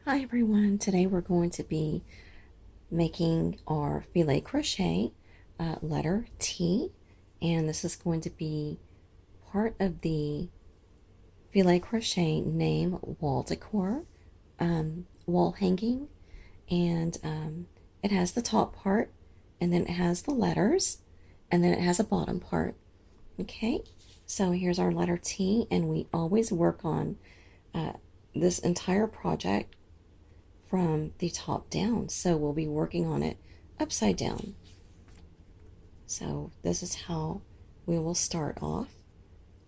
Hi everyone, today we're going to be making our filet crochet letter T, and this is going to be part of the filet crochet name wall decor wall hanging, and it has the top part, and then it has the letters, and then it has a bottom part. Okay, so here's our letter T, and we always work on this entire project from the top down. So we'll be working on it upside down. So this is how we will start off.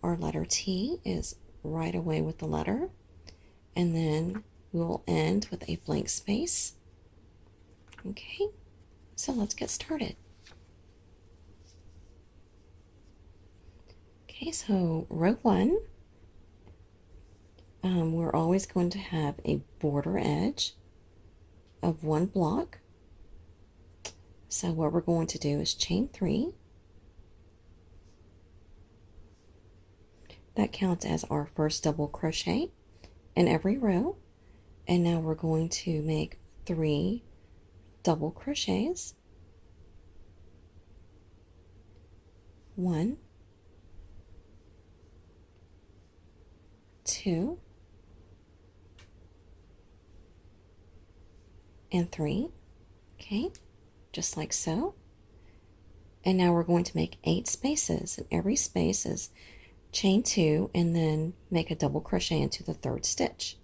Our letter T is right away with the letter, and then we will end with a blank space. Okay, so let's get started. Okay, so row one, we're always going to have a border edge of one block. So what we're going to do is chain 3. That counts as our first double crochet in every row. And now we're going to make 3 double crochets. 1, 2, and 3. Okay, just like so. And now we're going to make 8 spaces, and every space is chain 2 and then make a double crochet into the 3rd stitch.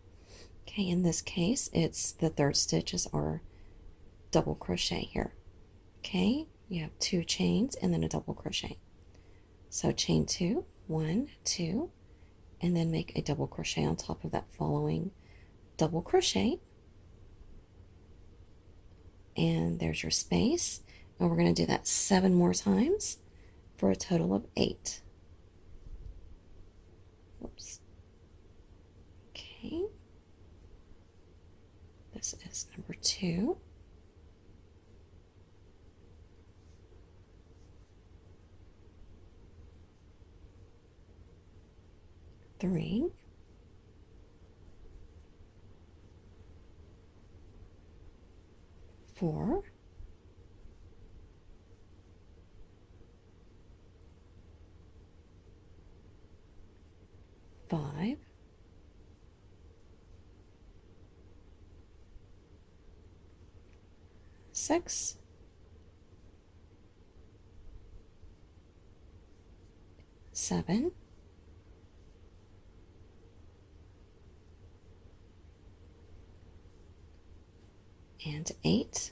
Okay, in this case, it's the 3rd stitch is our double crochet here. Okay, you have 2 chains and then a double crochet. So chain 2, 1, 2, and then make a double crochet on top of that following double crochet. And there's your space. And we're going to do that 7 more times for a total of 8. Whoops. Okay. This is number 2. Three, 4, five, 6, 7, and 8.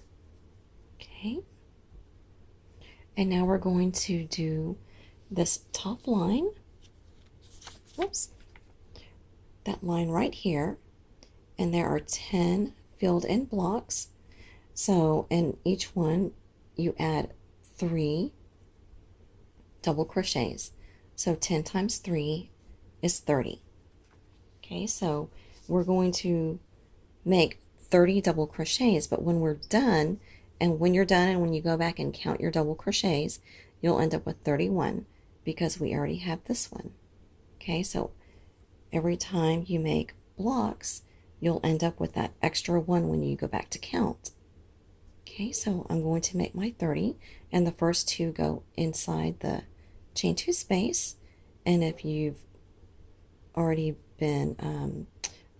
Okay. And now we're going to do this top line. Whoops. That line right here. And there are 10 filled in blocks. So in each one, you add 3 double crochets. So 10 times 3 is 30. Okay, so we're going to make 30 double crochets, but when we're done, and when you're done and when you go back and count your double crochets, you'll end up with 31 because we already have this one. Okay, so every time you make blocks, you'll end up with that extra one when you go back to count. Okay, so I'm going to make my 30, and the first 2 go inside the chain 2 space. And if you've already been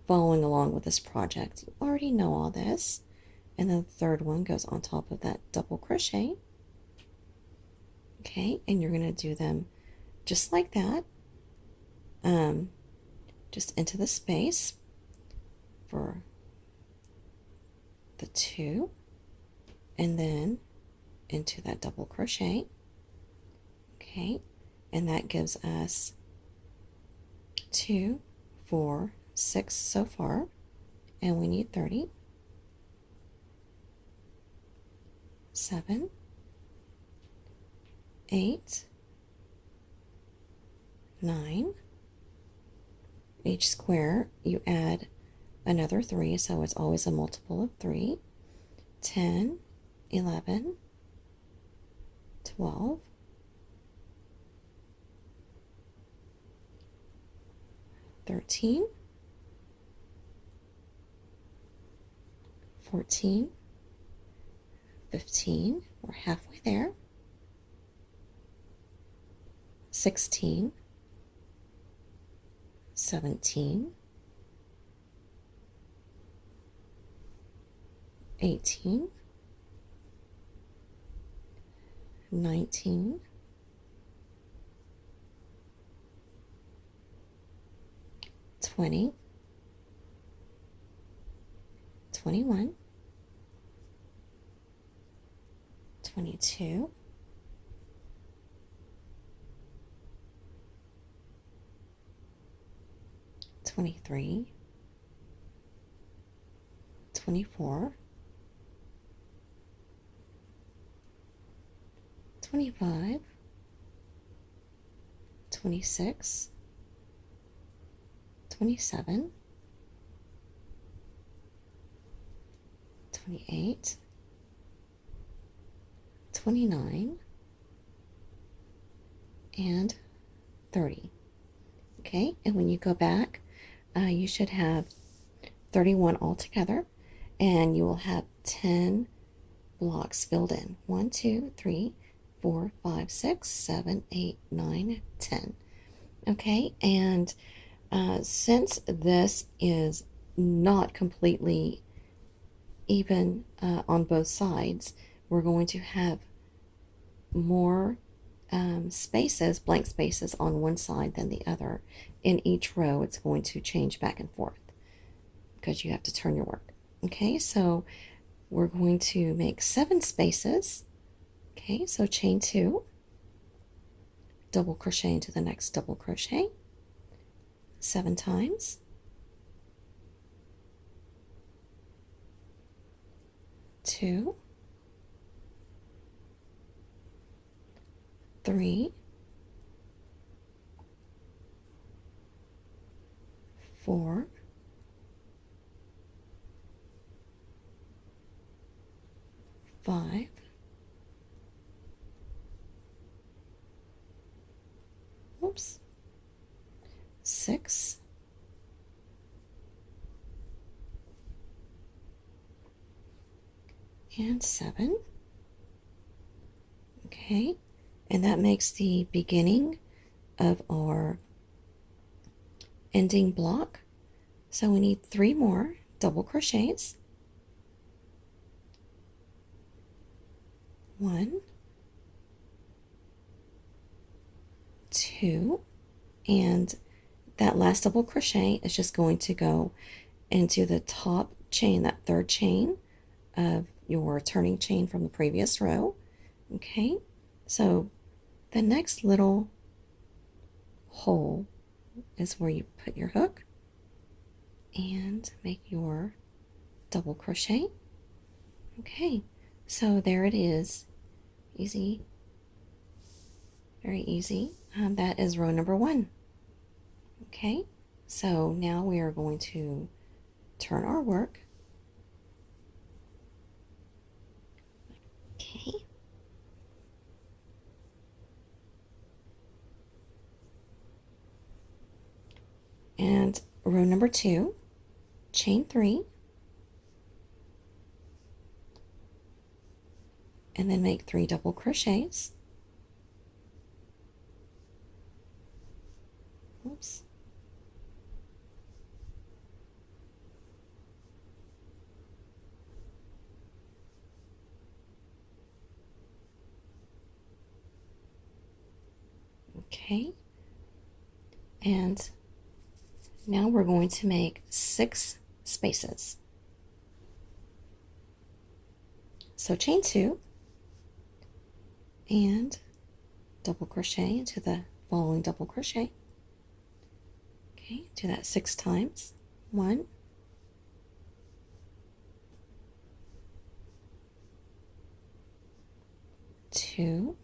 following along with this project, you already know all this. And then the 3rd one goes on top of that double crochet. Okay, and you're going to do them just like that, just into the space for the 2, and then into that double crochet. Okay, and that gives us 2, 4, 6 so far, and we need 30. 7, 8, 9. Each square you add another 3, so it's always a multiple of 3. 10, 11, 12, 13, 14, 15, we're halfway there, 16, 17, 18, 19, 20, 21, 22, 23, 24, 25, 26, 27, 28, 29, and 30. Okay, and when you go back, you should have 31 altogether, and you will have 10 blocks filled in. 1, 2, 3, 4, 5, 6, 7, 8, 9, 10. Okay, and since this is not completely even on both sides, we're going to have more spaces, blank spaces on one side than the other. In each row, it's going to change back and forth because you have to turn your work. Okay, so we're going to make 7 spaces. Okay, so chain 2, double crochet into the next double crochet 7 times, 2, 3, 4, 5, 6, and 7. Okay, and that makes the beginning of our ending block. So we need 3 more double crochets. 1, 2, and that last double crochet is just going to go into the top chain, that third chain of your turning chain from the previous row. Okay, so the next little hole is where you put your hook and make your double crochet. Okay, so there it is. Easy, very easy. That is row number 1. Okay, so now we are going to turn our work. Okay. And row number 2, chain 3, and then make 3 double crochets. Oops. Okay, and now we're going to make 6 spaces. So chain 2 and double crochet into the following double crochet. Okay, do that 6 times. 1, 2,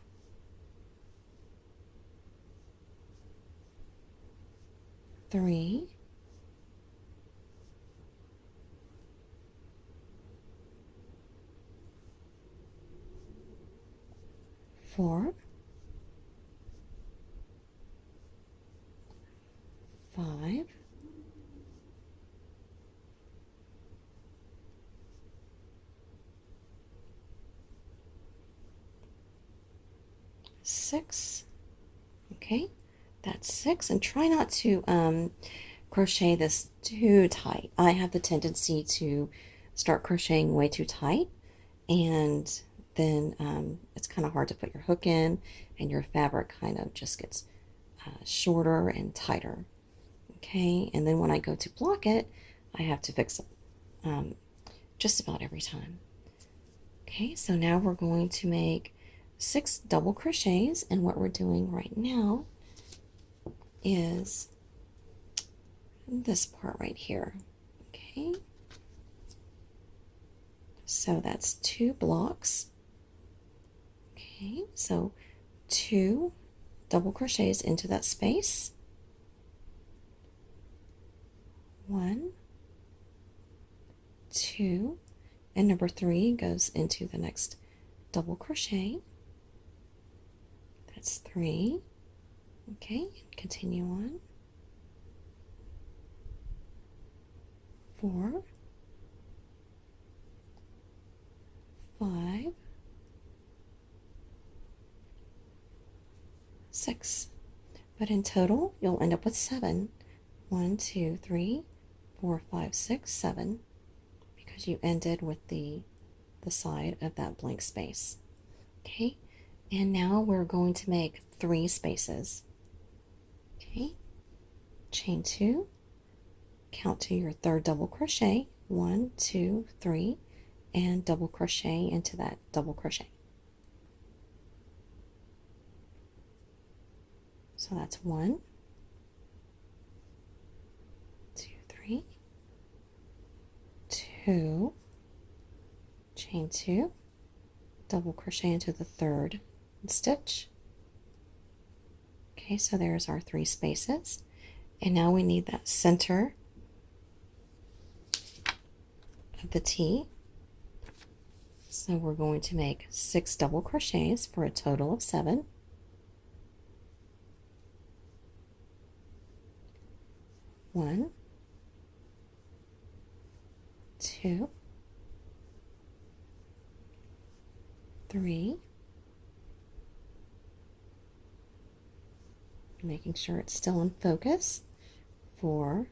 3, 4, 5, 6. Okay, that's 6. And try not to crochet this too tight. I have the tendency to start crocheting way too tight, and then it's kind of hard to put your hook in, and your fabric kind of just gets shorter and tighter. Okay, and then when I go to block it, I have to fix it just about every time. Okay, so now we're going to make 6 double crochets, and what we're doing right now is this part right here. Okay, so that's 2 blocks. Okay, so 2 double crochets into that space. 1, 2, and number 3 goes into the next double crochet. That's 3. Okay, continue on. 4, 5, 6. But in total, you'll end up with 7. 1, 2, 3, 4, 5, 6, 7, because you ended with the side of that blank space. Okay, and now we're going to make 3 spaces. Okay, chain 2, count to your 3rd double crochet, 1, 2, 3, and double crochet into that double crochet. So that's 1, 2, 3, 2, chain 2, double crochet into the 3rd stitch. Okay, so there's our 3 spaces, and now we need that center of the T. So we're going to make 6 double crochets for a total of 7. 1, 2, 3, making sure it's still in focus, 4,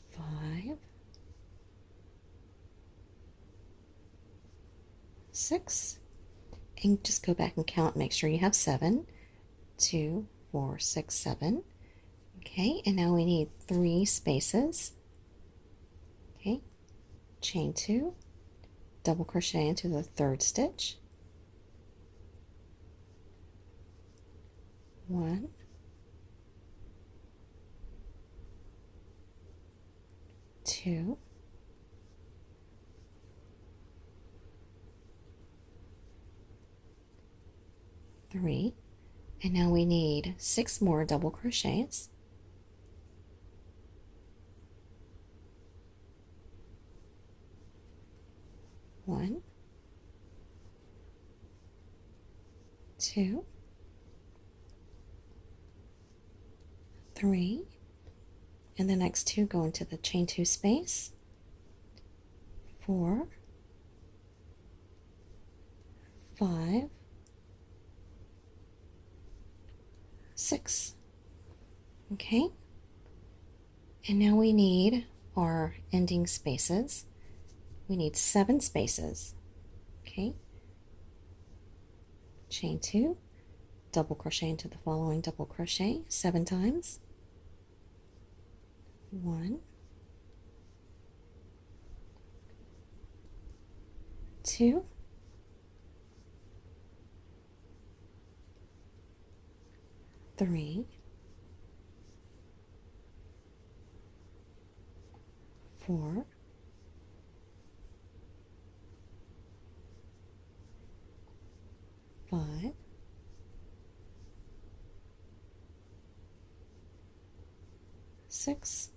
5, 6, and just go back and count, make sure you have 7, 2, 4, 6, 7. Okay, and now we need 3 spaces. Okay, chain 2, double crochet into the 3rd stitch, 1, 2, 3, and now we need 6 more double crochets. 1, 2, 3, and the next 2 go into the chain 2 space, 4, 5, 6. Okay, and now we need our ending spaces. We need 7 spaces. Okay, chain 2, double crochet into the following double crochet 7 times. 1, 2, 3, 4, 5, 6,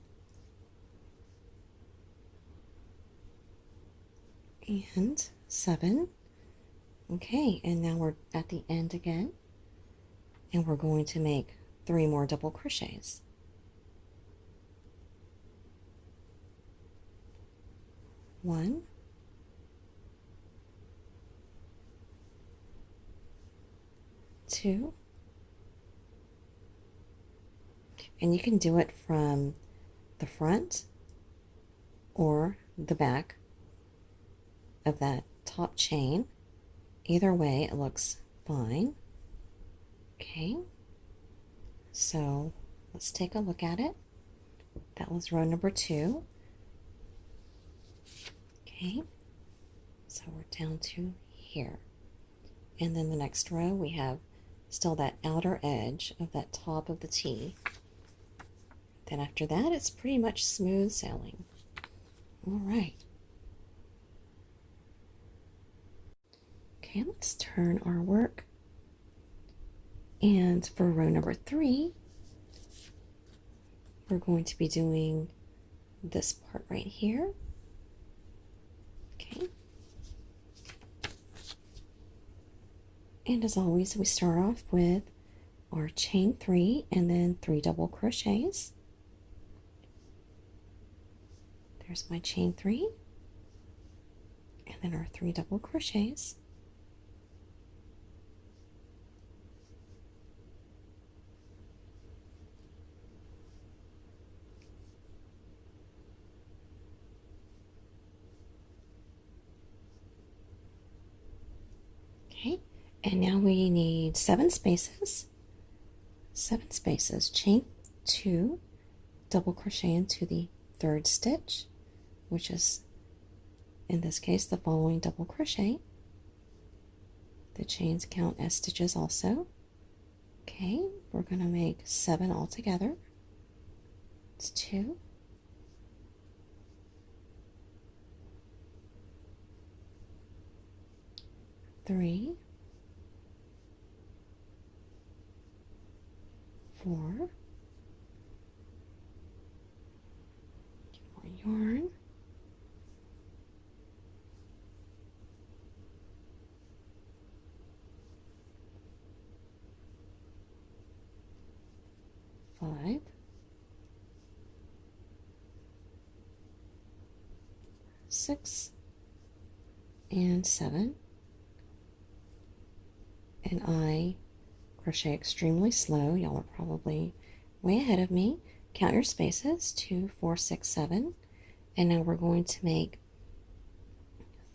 and 7. Okay, and now we're at the end again, and we're going to make 3 more double crochets. 1, 2, and you can do it from the front or the back of that top chain. Either way, it looks fine. Okay, so let's take a look at it. That was row number 2. Okay, so we're down to here. And then the next row, we have still that outer edge of that top of the T. Then after that, it's pretty much smooth sailing. All right. Okay, let's turn our work. And for row number 3, we're going to be doing this part right here. Okay. And as always, we start off with our chain 3 and then 3 double crochets. There's my chain 3 and then our 3 double crochets. Okay, and now we need 7 spaces. 7 spaces, chain 2, double crochet into the 3rd stitch, which is in this case the following double crochet. The chains count as stitches also. Okay, we're going to make 7 altogether. It's 2, 3, 4, more yarn, 5, 6, and 7. And I crochet extremely slow. Y'all are probably way ahead of me. Count your spaces, 2, 4, 6, 7. And now we're going to make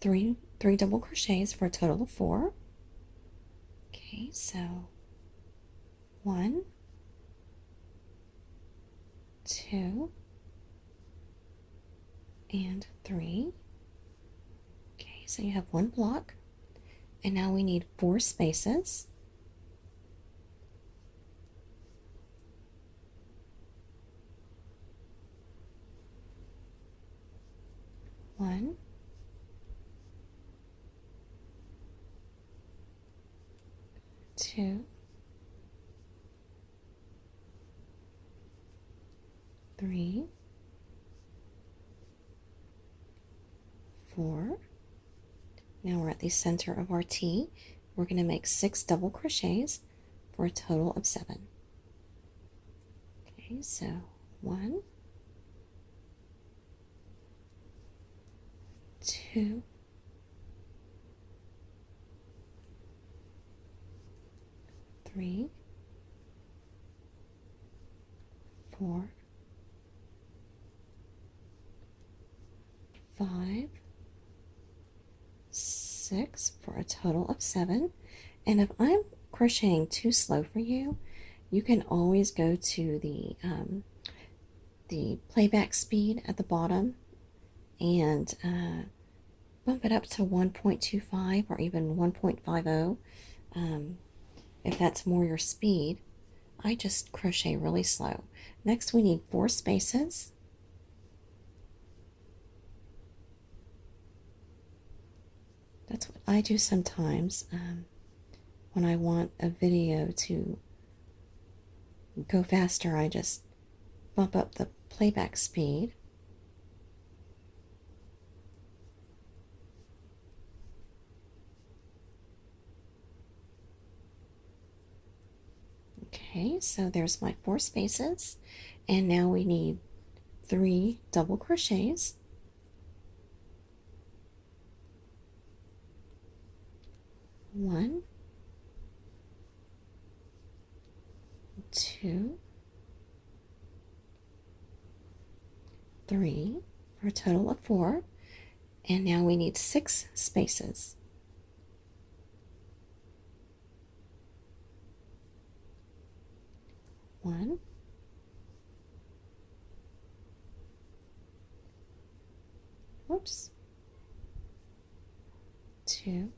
three double crochets for a total of 4. Okay, so 1, 2, and 3. Okay, so you have 1 block. And now we need 4 spaces. One, 2, 3, 4. Now we're at the center of our T. We're going to make 6 double crochets for a total of 7. Okay, so 1, 2, 3, 4, 5, 6 for a total of 7. And if I'm crocheting too slow for you, you can always go to the playback speed at the bottom and bump it up to 1.25 or even 1.50 if that's more your speed. I just crochet really slow. Next we need 4 spaces. That's what I do sometimes when I want a video to go faster. I just bump up the playback speed. Okay, so there's my 4 spaces, and now we need 3 double crochets. 1, 2, 3 for a total of 4. And now we need 6 spaces. 1, 2,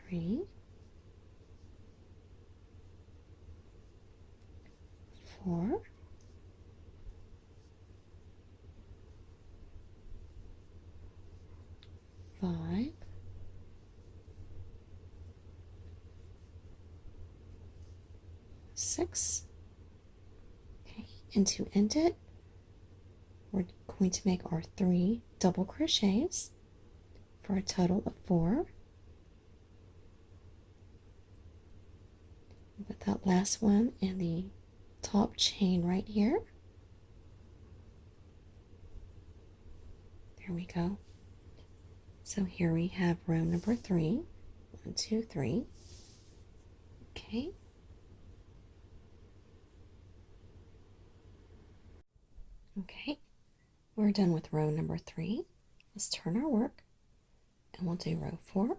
3, 4, 5, 6. Okay, and to end it, we're going to make our 3 double crochets for a total of 4. Put that last one in the top chain right here. There we go. So here we have row number 3. 1, 2, 3. Okay. Okay, we're done with row number 3. Let's turn our work and we'll do row 4.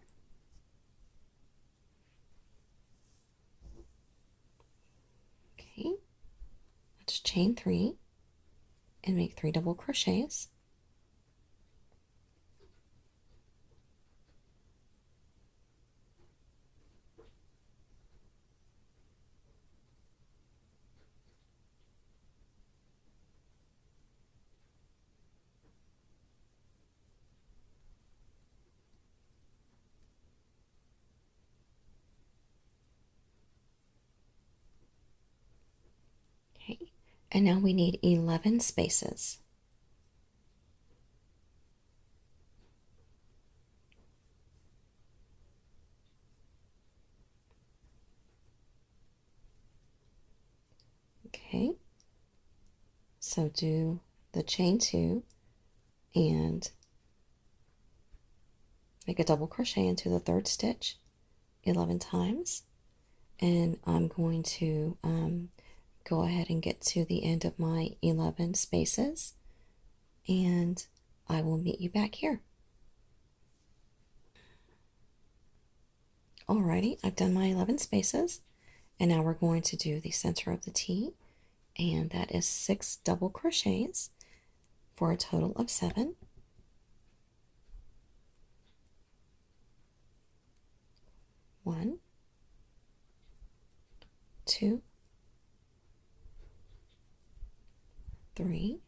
Okay, let's chain 3 and make 3 double crochets. Okay, and now we need 11 spaces. Okay, so do the chain 2 and make a double crochet into the 3rd stitch 11 times, and I'm going to go ahead and get to the end of my 11 spaces, and I will meet you back here. Alrighty, I've done my 11 spaces, and now we're going to do the center of the T, and that is 6 double crochets for a total of 7. 1, 2, 3,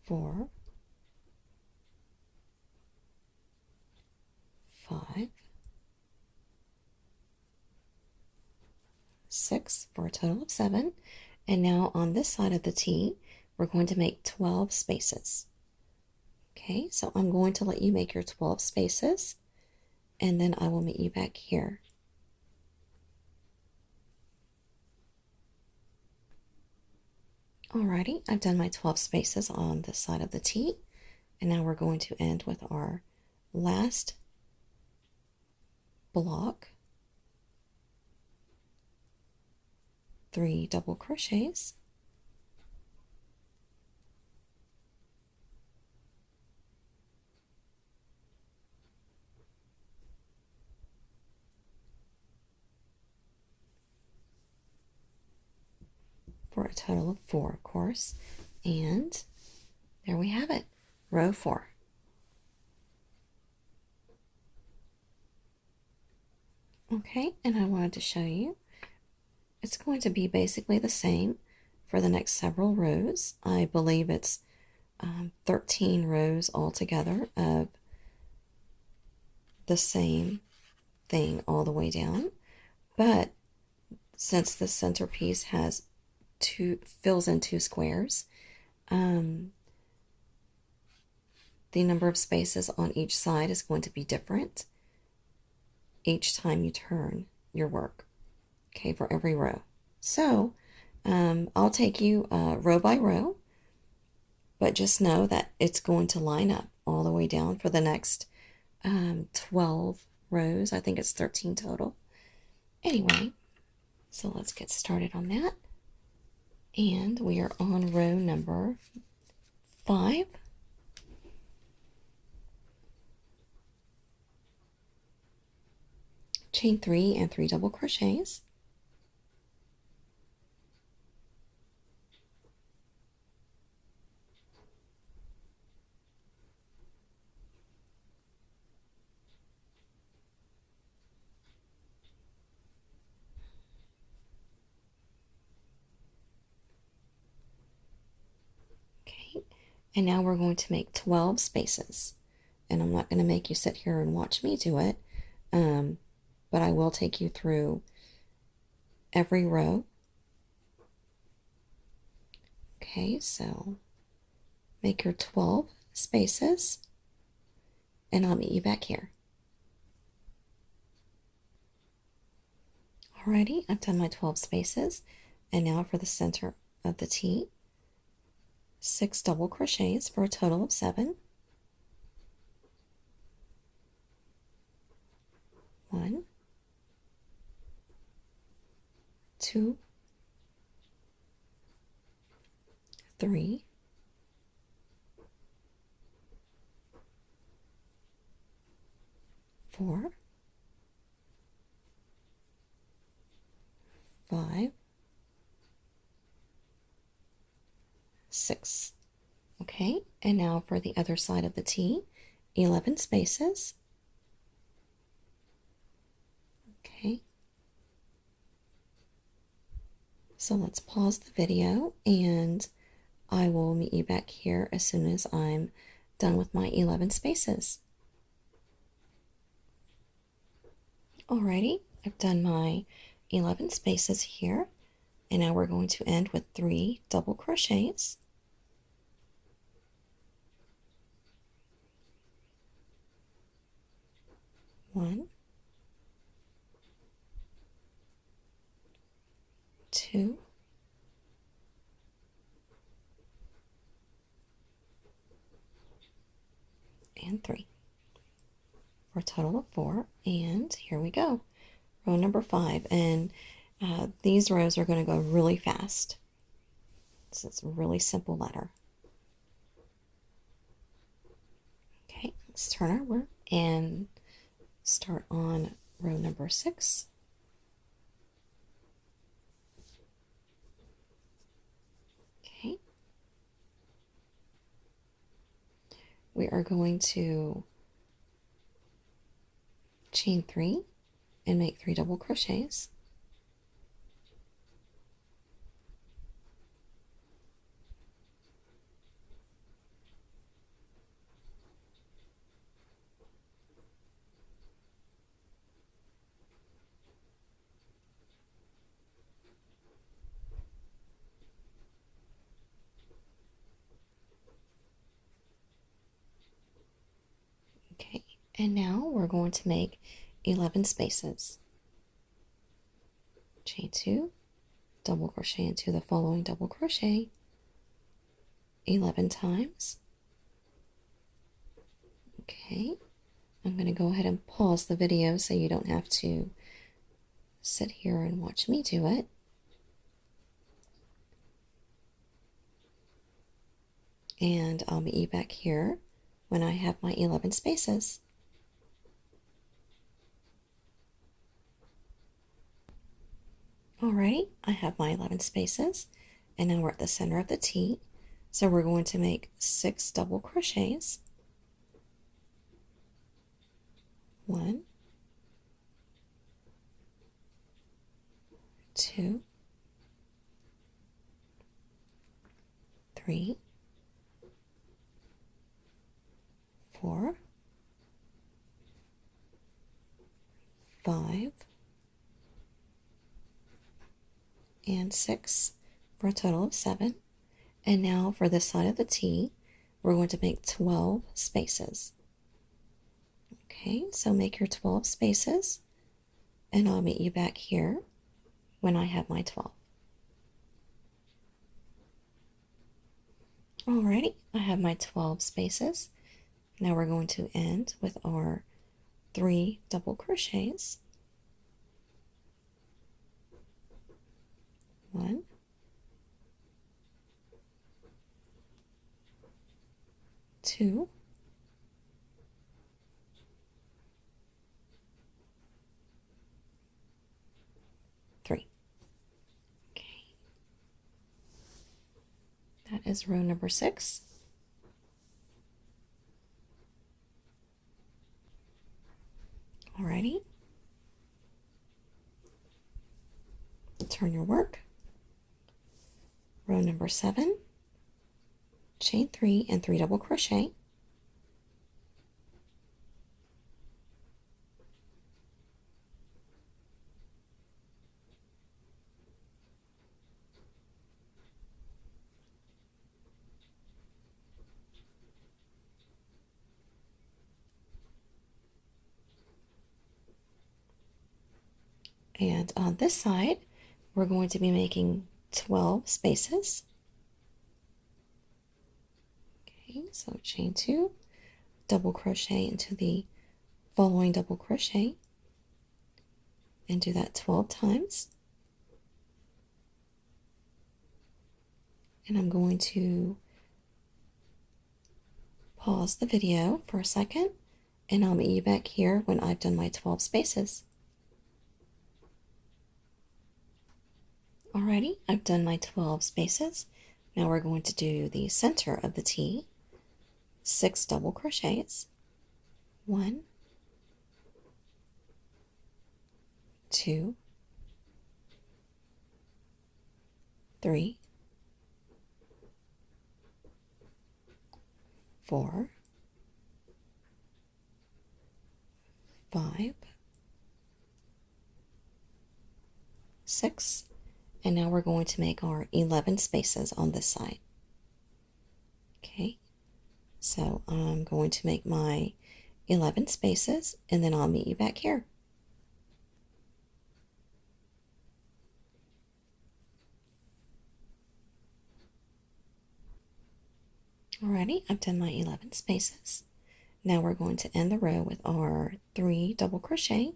4, 5, 6 for a total of 7. And now on this side of the T, we're going to make 12 spaces. Okay, so I'm going to let you make your 12 spaces, and then I will meet you back here. Alrighty, I've done my 12 spaces on this side of the T, and now we're going to end with our last block, 3 double crochets, for a total of 4, of course, and there we have it, row 4. Okay, and I wanted to show you, it's going to be basically the same for the next several rows. I believe it's 13 rows altogether of the same thing all the way down, but since the centerpiece has fills in 2 squares, the number of spaces on each side is going to be different each time you turn your work, okay, for every row. So I'll take you row by row, but just know that it's going to line up all the way down for the next 12 rows. I think it's 13 total. Anyway, so let's get started on that. And we are on row number 5. Chain 3 and 3 double crochets. Okay, and now we're going to make 12 spaces. And I'm not going to make you sit here and watch me do it, but I will take you through every row. Okay, so make your 12 spaces, and I'll meet you back here. Alrighty, I've done my 12 spaces, and now for the center of the T, 6 double crochets for a total of 7. 1, 2, 3, 4, 5, 6. Okay, and now for the other side of the T, 11 spaces. Okay, so let's pause the video and I will meet you back here as soon as I'm done with my 11 spaces. Alrighty, I've done my 11 spaces here, and now we're going to end with 3 double crochets. One, 2, and 3 for a total of 4. And here we go, row number 5, and these rows are going to go really fast. So it's a really simple letter. Okay, let's turn our work and start on row number 6. Okay, we are going to chain 3 and make 3 double crochets. Okay, and now we're going to make 11 spaces. Chain 2, double crochet into the following double crochet 11 times. Okay, I'm going to go ahead and pause the video so you don't have to sit here and watch me do it. And I'll meet you back here when I have my 11 spaces. Alright, I have my 11 spaces, and now we're at the center of the T, so we're going to make 6 double crochets. 1, 2, 3, 4, 5, and 6 for a total of 7. And now for this side of the T, we're going to make 12 spaces. Okay, so make your 12 spaces, and I'll meet you back here when I have my 12. Alrighty, I have my 12 spaces. Now we're going to end with our 3 double crochets. 1, 2, 3. Okay, that is row number 6. Alrighty, turn your work. Row number 7, chain 3 and 3 double crochet. And on this side, we're going to be making 12 spaces. Okay, so chain 2, double crochet into the following double crochet, and do that 12 times. And I'm going to pause the video for a second, and I'll meet you back here when I've done my 12 spaces. Alrighty, I've done my 12 spaces. Now we're going to do the center of the T, 6 double crochets. 1, 2, 3, 4, 5, 6, and now we're going to make our 11 spaces on this side. Okay, so I'm going to make my 11 spaces, and then I'll meet you back here. Alrighty, I've done my 11 spaces. Now we're going to end the row with our 3 double crochet.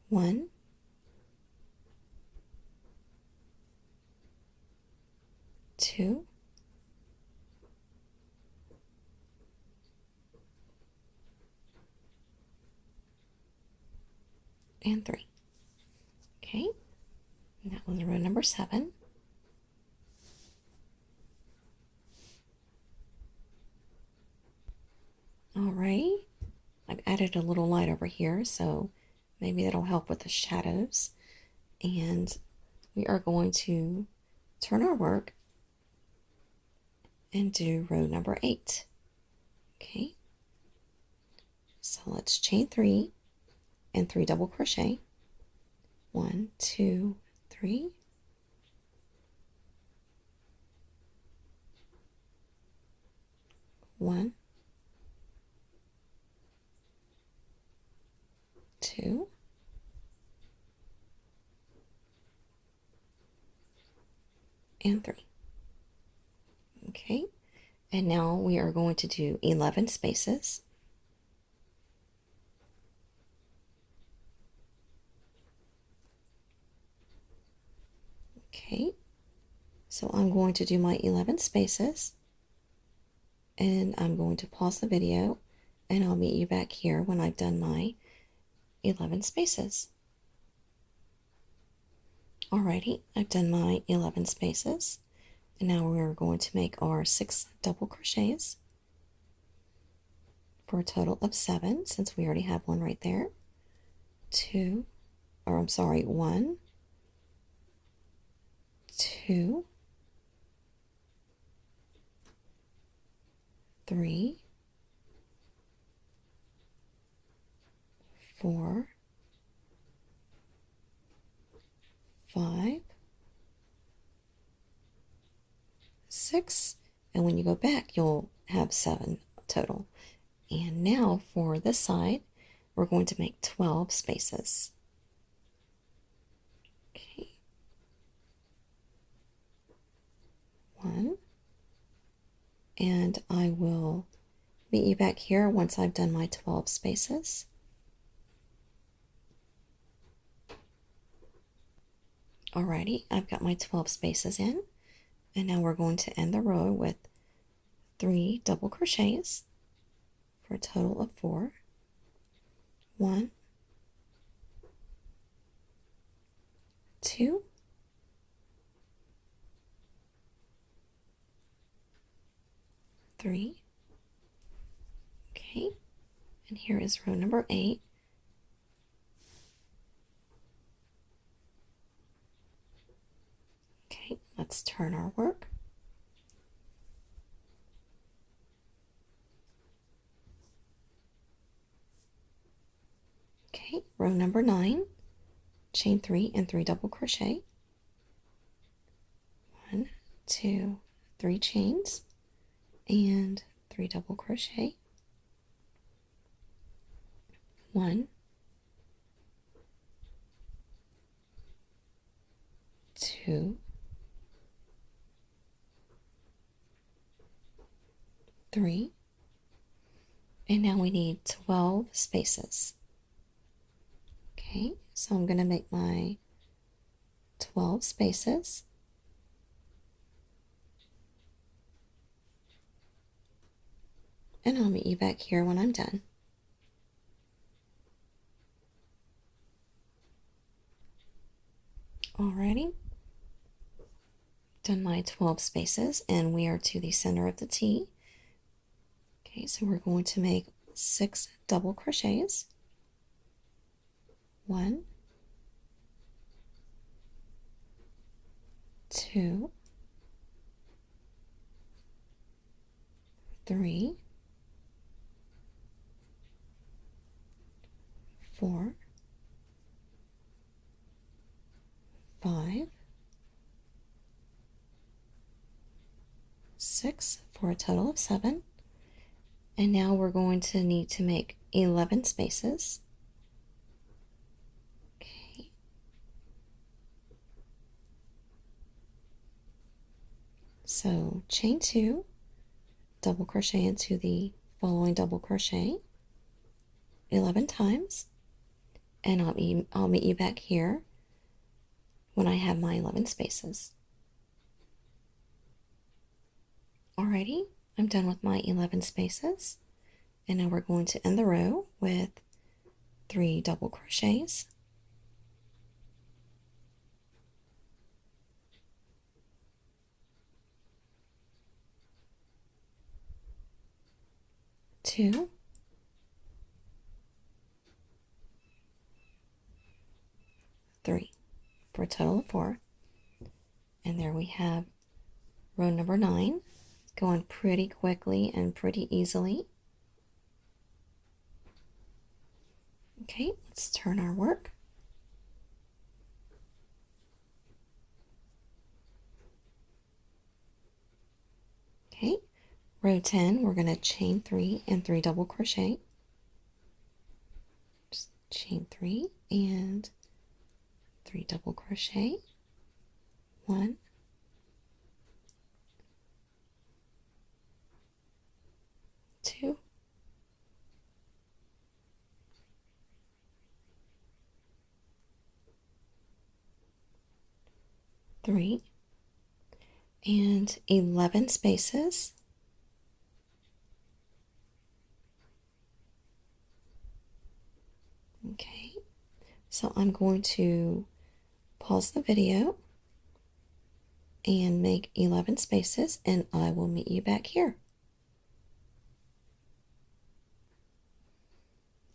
1, 2, 3. Okay, and that was row number 7. Alrighty, I've added a little light over here, so maybe that'll help with the shadows. And we are going to turn our work and do row number 8. Okay, so let's chain 3 and 3 double crochet. 1, 2, 3. 1, 2, 3. Okay, and now we are going to do 11 spaces. Okay, so I'm going to do my 11 spaces, and I'm going to pause the video, and I'll meet you back here when I've done my 11 spaces. Alrighty, I've done my 11 spaces, and now we're going to make our 6 double crochets for a total of 7, since we already have one right there. 1, 2, 3, 4, 5, 6, and when you go back, you'll have 7 total. And now for this side, we're going to make 12 spaces. Okay. 1, and I will meet you back here once I've done my 12 spaces. Alrighty, I've got my 12 spaces in, and now we're going to end the row with 3 double crochets for a total of 4. 1, 2, 3. Okay, and here is row number 8. Okay, let's turn our work. Okay, row number 9, chain 3 and 3 double crochet. 1, 2, 3 chains and 3 double crochet. 1, 2, 3, and now we need 12 spaces. Okay, so I'm going to make my 12 spaces. And I'll meet you back here when I'm done. Alrighty, done my 12 spaces, and we are to the center of the T. Okay, so we're going to make 6 double crochets. 1, 2, 3, 4, 5, 6 for a total of 7. And now we're going to need to make 11 spaces. Okay. So chain 2, double crochet into the following double crochet 11 times, and I'll meet you back here when I have my 11 spaces. Alrighty, I'm done with my 11 spaces, and now we're going to end the row with 3 double crochets. Two, 3 for a total of 4. And there we have row number 9, going pretty quickly and pretty easily. Okay, let's turn our work. Okay, row 10, we're going to chain 3 and 3 double crochet. Just chain 3 and 3 double crochet. 1, 2, 3, and 11 spaces. Okay, so I'm going to pause the video and make 11 spaces, and I will meet you back here.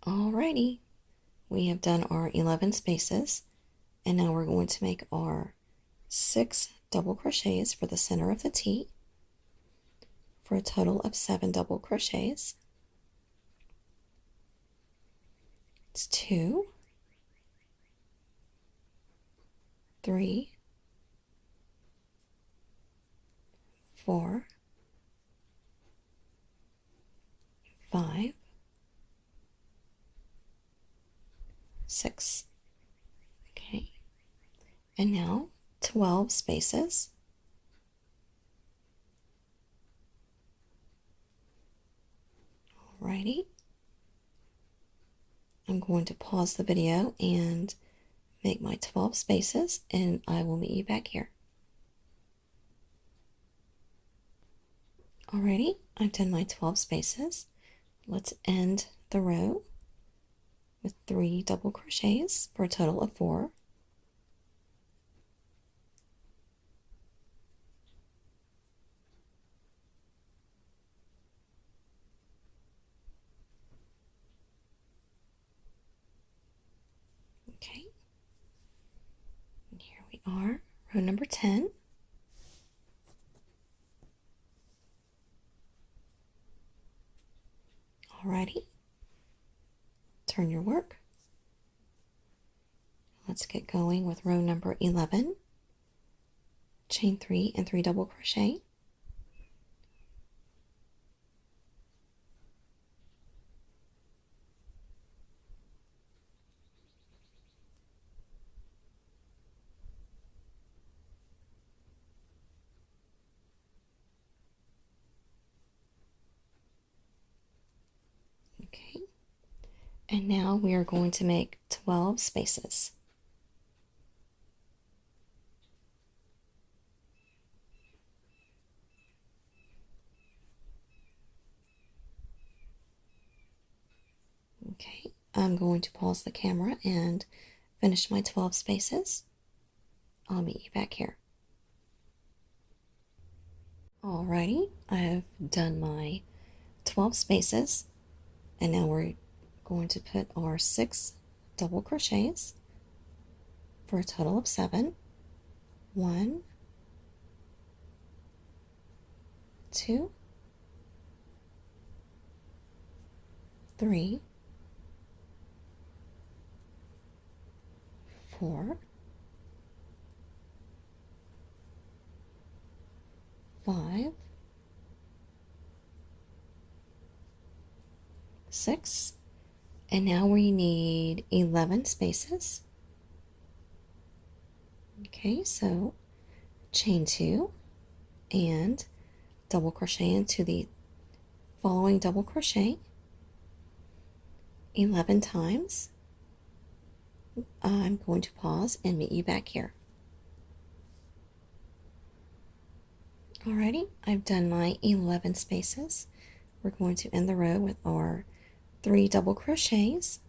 Alrighty, we have done our 11 spaces, and now we're going to make our 6 double crochets for the center of the T for a total of 7 double crochets. It's 2, 3, 4, 5, 6. Okay, and now 12 spaces. Alrighty, I'm going to pause the video and make my 12 spaces, and I will meet you back here. Alrighty, I've done my 12 spaces. Let's end the row with 3 double crochets for a total of 4. Okay, and here we are, row number 10. Alrighty, turn your work. Let's get going with row number 11. Chain 3 and 3 double crochet. Okay, and now we are going to make 12 spaces. Okay, I'm going to pause the camera and finish my 12 spaces. I'll meet you back here. Alrighty, I've done my 12 spaces, and now we're going to put our 6 double crochets for a total of 7. 1, 2, 3, 4, 5, 6, and now we need 11 spaces. Okay, so chain 2 and double crochet into the following double crochet 11 times. I'm going to pause and meet you back here. Alrighty, I've done my 11 spaces. We're going to end the row with our 3 double crochets.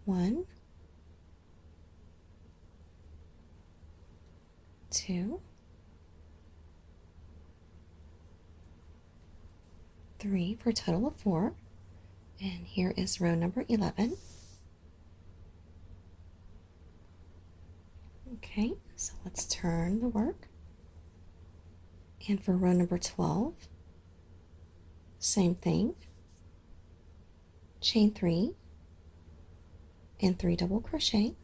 1, 2, 3 for a total of 4. And here is row number 11. Okay, so let's turn the work. And for row number 12, same thing. Chain 3 and 3 double crochet.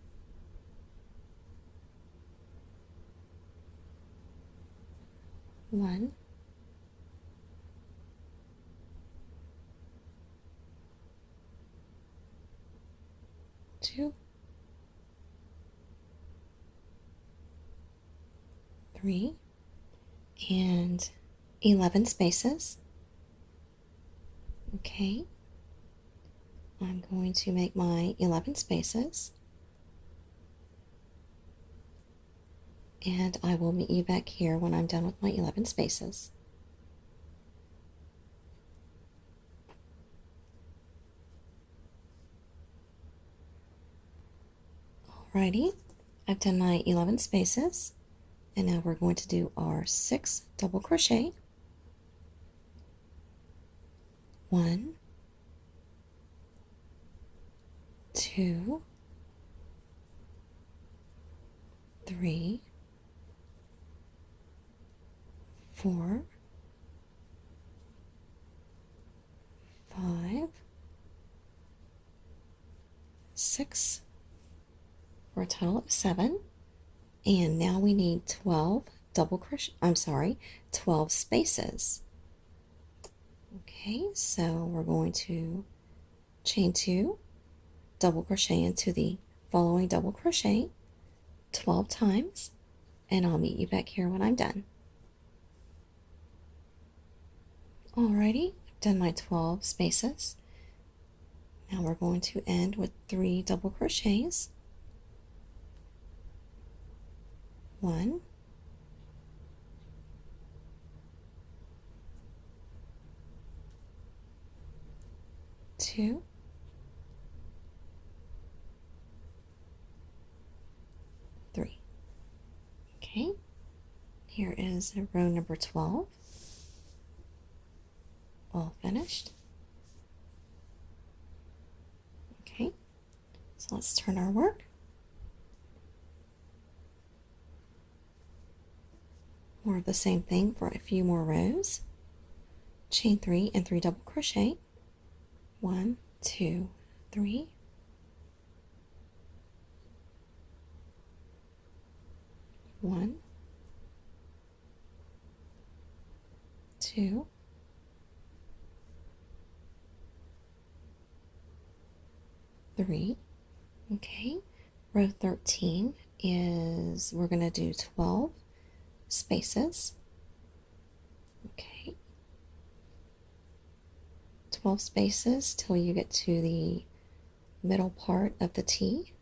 1, 2, 3, and 11 spaces. Okay, I'm going to make my 11 spaces, and I will meet you back here when I'm done with my 11 spaces. Alrighty, I've done my 11 spaces, and now we're going to do our 6 double crochet. 1, 2, 3, 4, 5, 6 for a total of 7. And now we need 12 double crochet, 12 spaces. Okay, so we're going to chain 2, double crochet into the following double crochet 12 times, and I'll meet you back here when I'm done. Alrighty, I've done my 12 spaces. Now we're going to end with 3 double crochets. 1, 2, 3. Okay, here is row number 12, all finished. Okay, so let's turn our work. More of the same thing for a few more rows. Chain 3 and 3 double crochet. 1, 2, 3. 1, 2, 3. Okay, row 13 is we're going to do 12 spaces. Okay, 12 spaces till you get to the middle part of the T.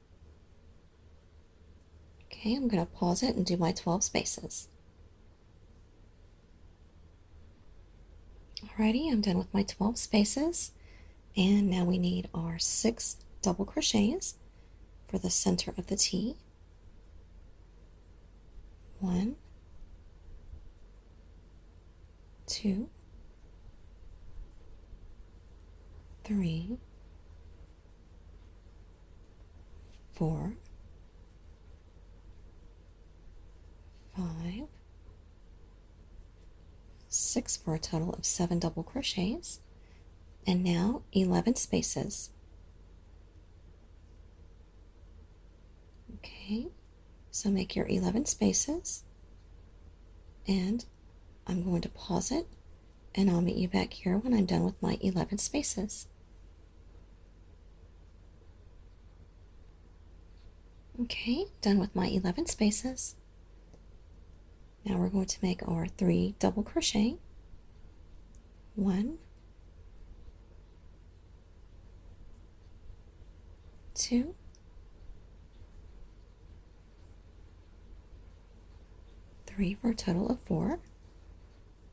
Okay, I'm going to pause it and do my 12 spaces. Alrighty, I'm done with my 12 spaces, and now we need our 6 double crochets for the center of the T. 1, 2, 3, 4, 5, 6 for a total of 7 double crochets, and now 11 spaces. Okay, so make your 11 spaces, and I'm going to pause it, and I'll meet you back here when I'm done with my 11 spaces. Okay, done with my 11 spaces. Now we're going to make our 3 double crochet. 1, 2, 3 for a total of 4.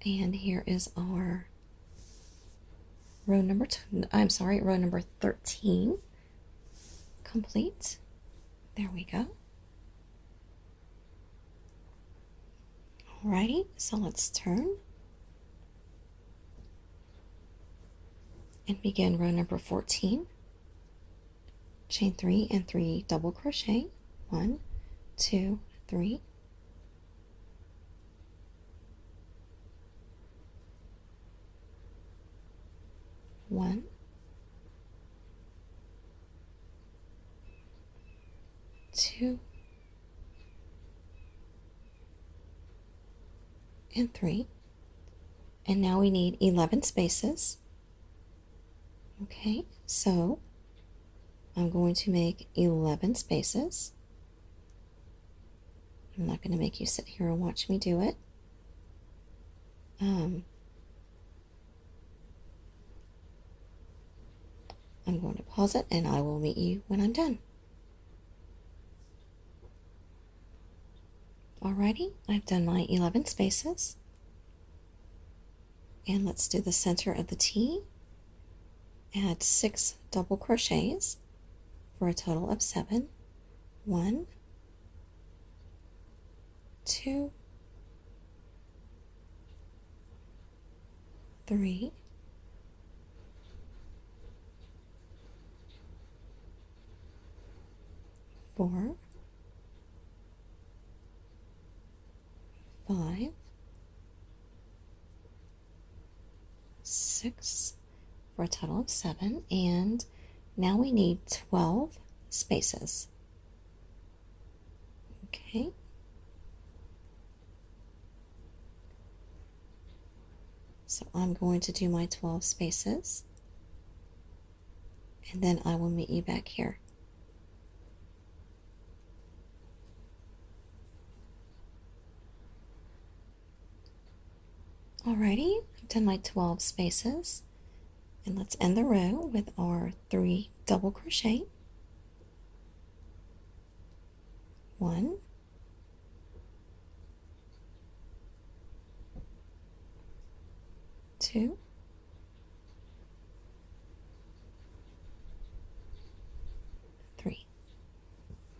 And here is our row number row number 13 complete. There we go. Alrighty, so let's turn and begin row number 14. Chain 3 and 3 double crochet. 1, 2, 3. 1, 2, and 3. And now we need 11 spaces. Okay, so I'm going to make 11 spaces. I'm not going to make you sit here and watch me do it. I'm going to pause it and I will meet you when I'm done. Alrighty, I've done my 11 spaces. And let's do the center of the T. Add 6 double crochets for a total of 7. 1, 2, 3, 4, 5, 6 for a total of 7, and now we need 12 spaces. Okay. So I'm going to do my 12 spaces, and then I will meet you back here. Alrighty, I've done my 12 spaces, and let's end the row with our 3 double crochet. 1, 2, 3.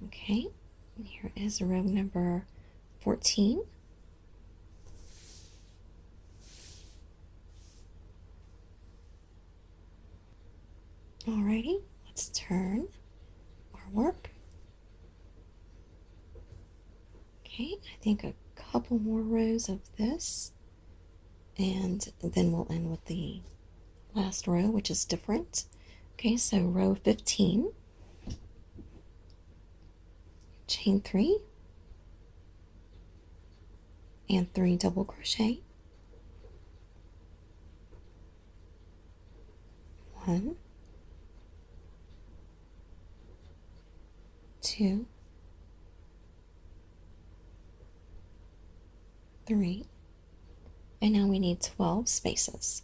Okay, and here is row number 14. Alrighty, let's turn our work. Okay, I think a couple more rows of this, and then we'll end with the last row, which is different. Okay, so row 15, chain 3 and 3 double crochet. 1, 2, 3, and now we need 12 spaces.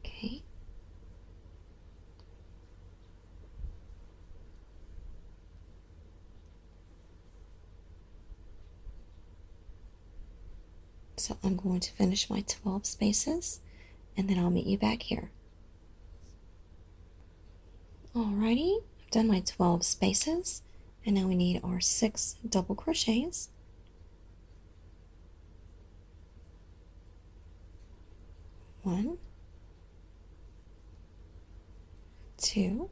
Okay. So I'm going to finish my 12 spaces, and then I'll meet you back here. Alrighty, I've done my 12 spaces, and now we need our 6 double crochets. 1, 2,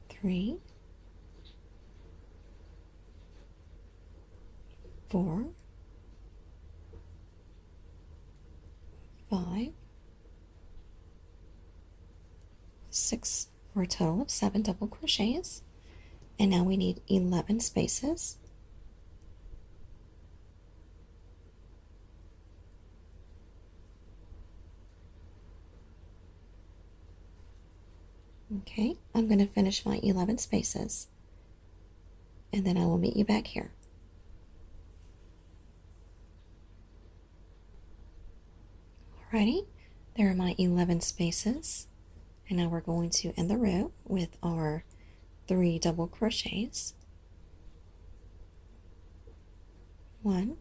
3, 4, 5, 6 for a total of 7 double crochets, and now we need 11 spaces. 'Okay, I'm going to finish my 11 spaces, and then I will meet you back here. Alrighty, there are my 11 spaces, and now we're going to end the row with our 3 double crochets. 1,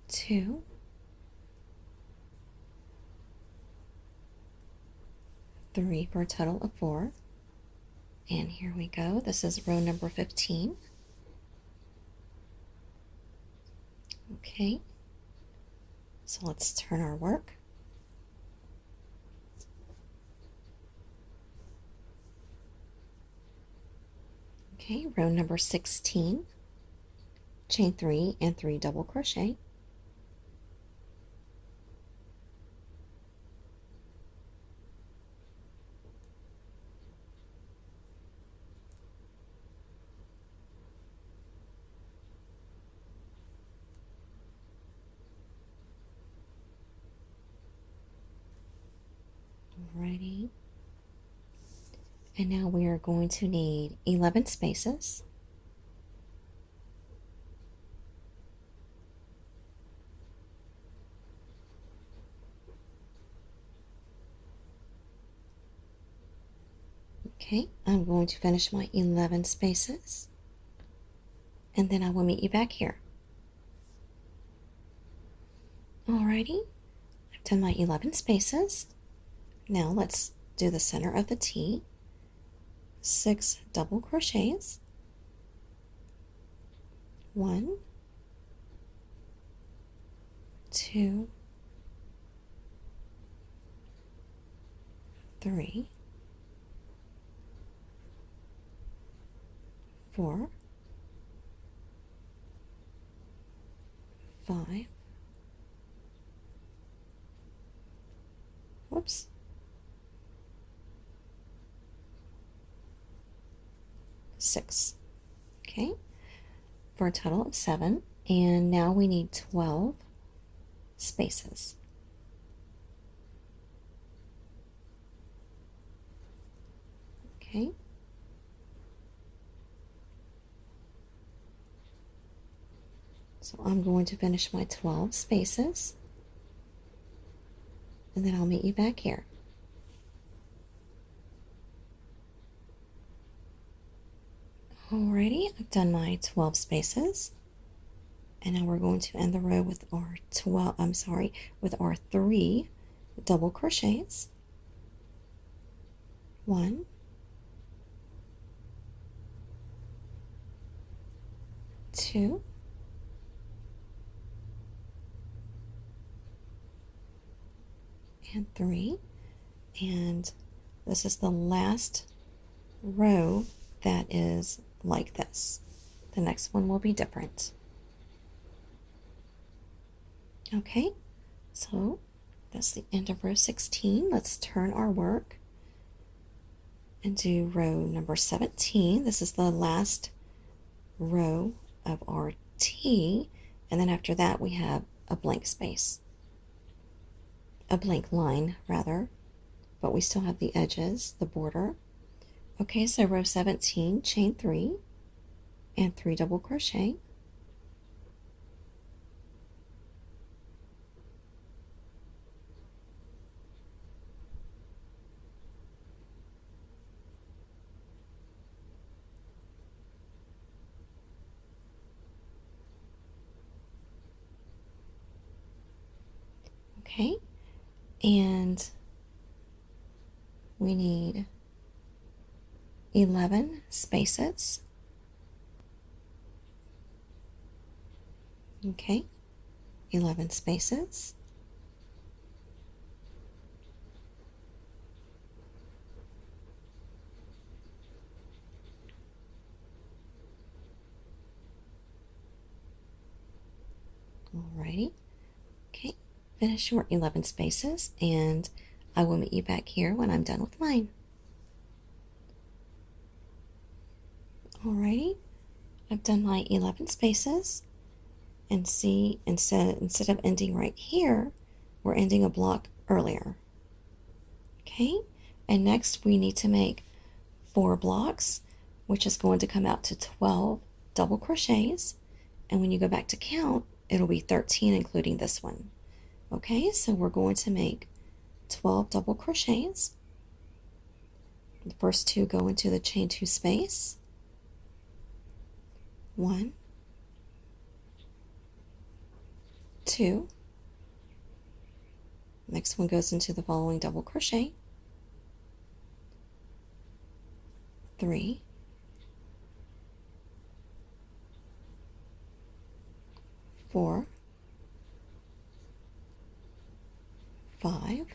2, 3 for a total of 4. And here we go. This is row number 15. Okay, so let's turn our work. Okay, row number 16, chain 3 and 3 double crochet. 'Alrighty, and now we are going to need 11 spaces. Okay, I'm going to finish my 11 spaces, and then I will meet you back here. Alrighty, I've done my 11 spaces. Now let's do the center of the T. 6 double crochets. 1, 2, 3, 4, 5, whoops, 6. Okay, for a total of 7, and now we need 12 spaces. Okay, So I'm going to finish my 12 spaces, and then I'll meet you back here. Alrighty, I've done my 12 spaces, and now we're going to end the row with our with our 3 double crochets. 1, 2, and 3, and this is the last row that is like this. The next one will be different. Okay, so that's the end of row 16. Let's turn our work and do row number 17. This is the last row of our T, and then after that we have a blank space. A blank line, rather, but we still have the edges, the border. Okay, so row 17, chain 3 and 3 double crochet. Okay, and we need 11 spaces. Okay, 11 spaces. Alrighty. Okay, finish your 11 spaces, and I will meet you back here when I'm done with mine. Alrighty, I've done my 11 spaces, and see, instead of ending right here, we're ending a block earlier. Okay, and next we need to make 4 blocks, which is going to come out to 12 double crochets, and when you go back to count, it'll be 13 including this one. Okay, so we're going to make 12 double crochets. The first 2 go into the chain 2 space. 1, 2. Next one goes into the following double crochet. 3, 4, 5,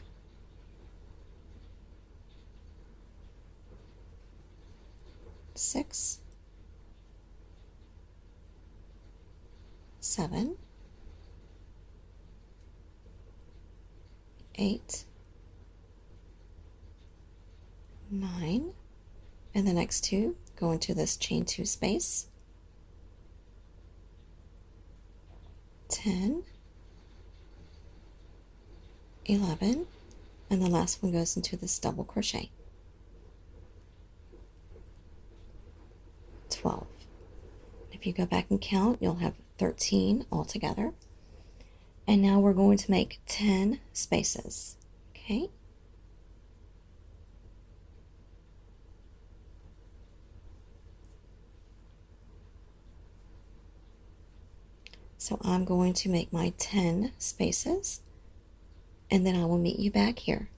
6, 7, 8, 9, and the next 2 go into this chain 2 space. 10, 11, and the last one goes into this double crochet. 12. If you go back and count, you'll have 13 altogether. And now we're going to make 10 spaces. Okay? So I'm going to make my 10 spaces, and then I will meet you back here.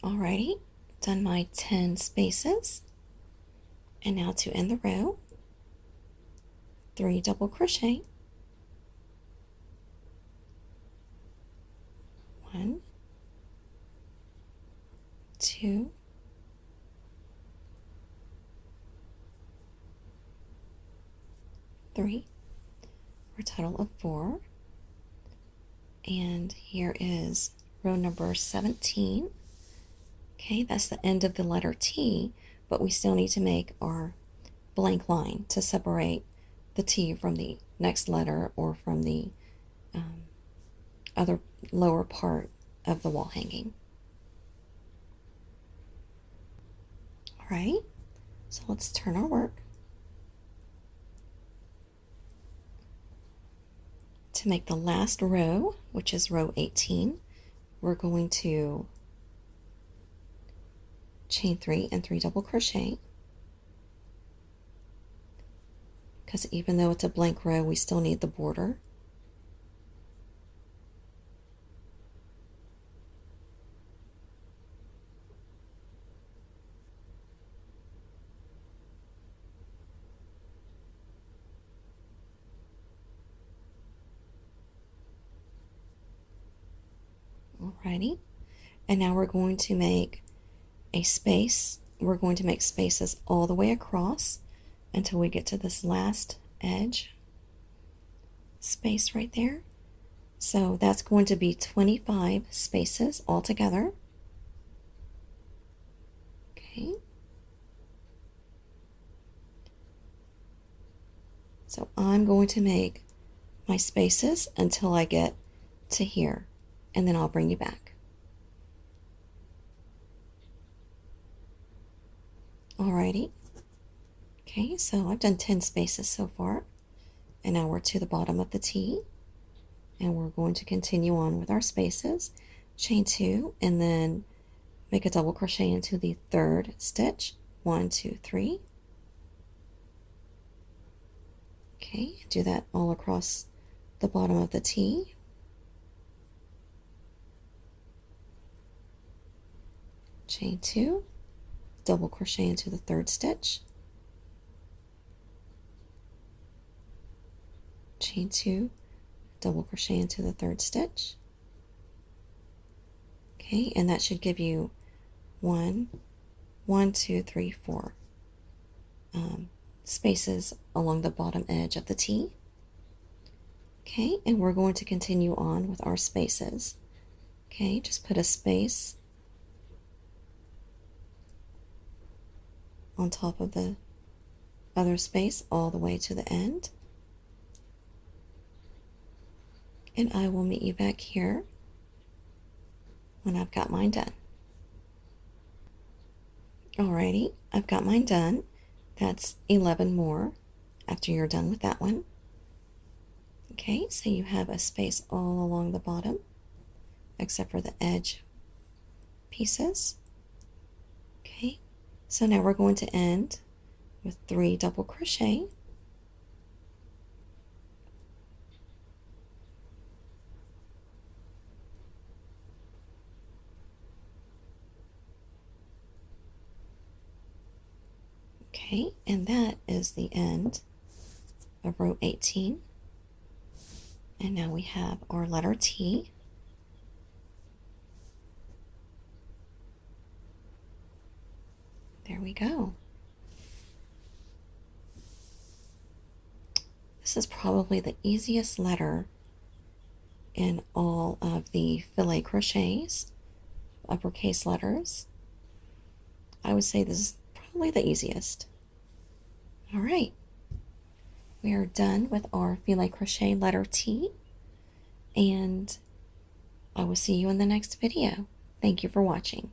Alrighty, done my 10 spaces, and now to end the row, 3 double crochet, 1, 2, 3, for a total of 4. And here is row number 17. Okay, that's the end of the letter T, but we still need to make our blank line to separate the T from the next letter or from the other lower part of the wall hanging. All right, so let's turn our work. to make the last row, which is row 18, we're going to chain 3 and 3 double crochet, because even though it's a blank row, we still need the border. Alrighty, and now we're going to make a space. We're going to make spaces all the way across until we get to this last edge space right there. So that's going to be 25 spaces altogether. Okay. So I'm going to make my spaces until I get to here, and then I'll bring you back. Alrighty. Okay, so I've done 10 spaces so far, and now we're to the bottom of the T, and we're going to continue on with our spaces. Chain 2 and then make a double crochet into the 3rd stitch. 1, 2, 3. Okay, do that all across the bottom of the T. Chain 2, double crochet into the 3rd stitch. Chain 2, double crochet into the 3rd stitch. Okay, and that should give you 1, 2, 3, 4 spaces along the bottom edge of the T. Okay, and we're going to continue on with our spaces. Okay, just put a space on top of the other space all the way to the end. And I will meet you back here when I've got mine done. Alrighty, I've got mine done. That's 11 more after you're done with that one. Okay, so you have a space all along the bottom, except for the edge pieces. Okay, so now we're going to end with 3 double crochet. Okay, and that is the end of row 18. And now we have our letter T. There we go. This is probably the easiest letter in all of the filet crochets, uppercase letters. I would say this is probably the easiest. All right, we are done with our filet crochet letter T, and I will see you in the next video. Thank you for watching.